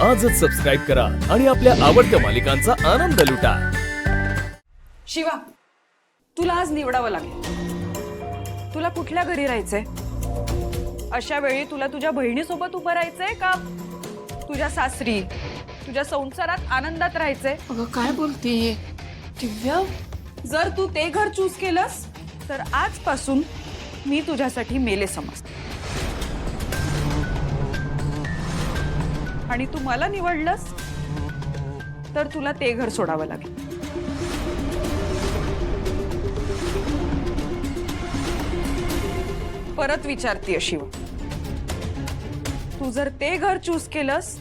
आजच सबस्क्राईब करा आणि आपल्या आवडत्या मालिकांचा आनंद लुटा। शिवा, तुला आज निवडावं लागेल। तुला कुठल्या घरी राहायचंय? अशा वेळी तुला तुझ्या बहिणीसोबत उभं राहायचंय का तुझ्या सासरी तुझ्या संसारात आनंदात राहायचंय? अगं काय बोलतेय दिव्या? जर तू ते घर चूज केलंस तर आजपासून मी तुझ्यासाठी मेले समजते आणि तू मला निवडलंस तर तुला ते घर सोडावं लागेल। परत विचारतीये शिवा, तू जर ते घर चूज केलंस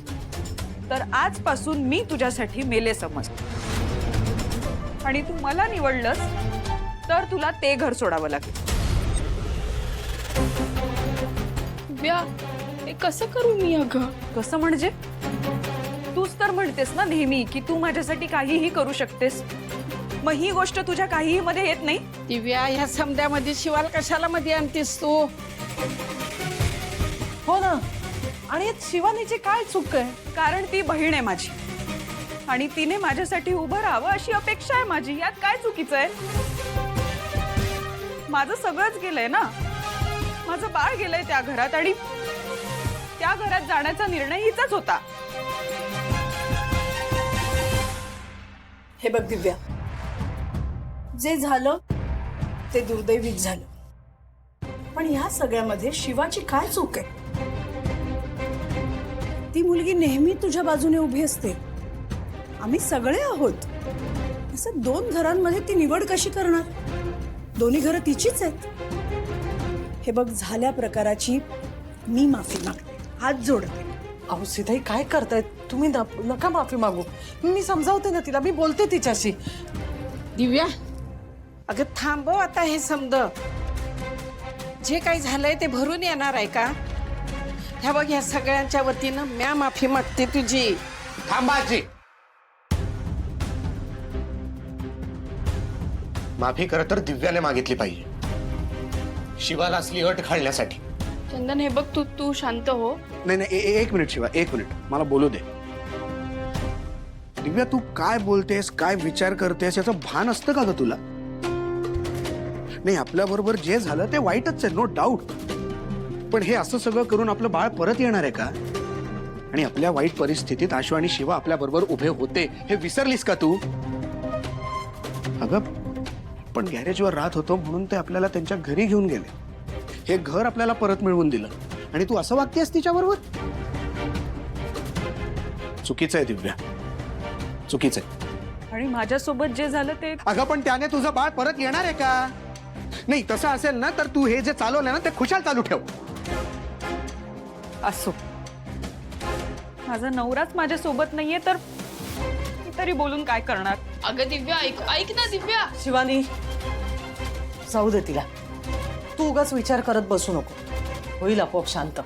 तर आजपासून मी तुझ्यासाठी मेले समजते आणि तू मला निवडलंस तर तुला ते घर सोडावं लागेल। दिव्या, हे कसं करू मी? अगं कसं म्हणजे? तूच तर म्हणतेस ना नेहमी की तू माझ्यासाठी काहीही करू शकतेस, मग ही गोष्ट तुझ्या काहीही मध्ये येत नाही? दिव्या, ह्या समद्यामध्ये शिवाल कशाला मध्ये आणतेस तू? हो ना, आणि शिवानीची काय चूक आहे? कारण ती बहीण आहे माझी आणि तिने माझ्यासाठी उभं राहावं अशी अपेक्षा आहे माझी। यात काय चुकीचं आहे? माझं सगळंच गेलंय ना, माझं बाळ गेलंय त्या घरात आणि त्या घरात जाण्याचा निर्णय हिचाच होता। हे बघ दिव्या, जे झालं ते दुर्दैवीच झालं, पण ह्या सगळ्यामध्ये शिवाची काय चूक आहे? ती मुलगी नेहमी तुझ्या बाजूने उभी असते, आम्ही सगळे आहोत। असं दोन घरांमध्ये ती निवड कशी करणार? दोन्ही घरं तिचीच आहेत। हे बघ, झाल्या प्रकाराची मी माफी मागते, हात जोडते। अहो सीताई, काय करताय तुम्ही? नका माफी मागू, मी समजावते ना तिला, मी बोलते तिच्याशी। दिव्या, अगं थांबव आता हे समद। जे काही झालंय ते भरून येणार आहे का? ह्या बघ, ह्या सगळ्यांच्या वतीनं म्या माफी मागते तुझी। थांबाची माफी खरं तर दिव्याने मागितली पाहिजे, शिवाला असली अट घालण्यासाठी। चंदन, हे बघ, तू शांत हो। नाही नाही, एक मिनिट शिवा, एक मिनिट, मला बोलू दे। दिव्या, तू काय बोलतेस, काय विचार करतेस, याचं भान असतं का ग तुला? नाही, आपल्या बरोबर जे झालं ते वाईटच आहे, नो डाऊट, पण हे असं सगळं करून आपलं बाळ परत येणार आहे का? आणि आपल्या वाईट परिस्थितीत आशू आणि शिवा आपल्या बरोबर उभे होते हे विसरलीस का तू? अगं, पण गॅरेजवर राहत होतो म्हणून ते आपल्याला त्यांच्या घरी घेऊन गेले, हे घर आपल्याला परत मिळवून दिलं, आणि तू असं वागतेस तिच्याबरोबर? चुकीचं आहे दिव्या, चुकीचं आहे। आणि माझ्यासोबत जे झालं ते अगं, पण त्याने तुझं बाळ परत येणार आहे का? नाही, तसं असेल ना तर तू हे जे चालवलं ना ते खुशाल चालू ठेव। असो, माझा नवराच माझ्यासोबत नाहीये तर मी तरी बोलून काय करणार? अगं दिव्या, ऐक ना दिव्या। शिवानी, जाऊ दे तिला, तू उगाच विचार करत बसू नको, होईल आपोआप शांत।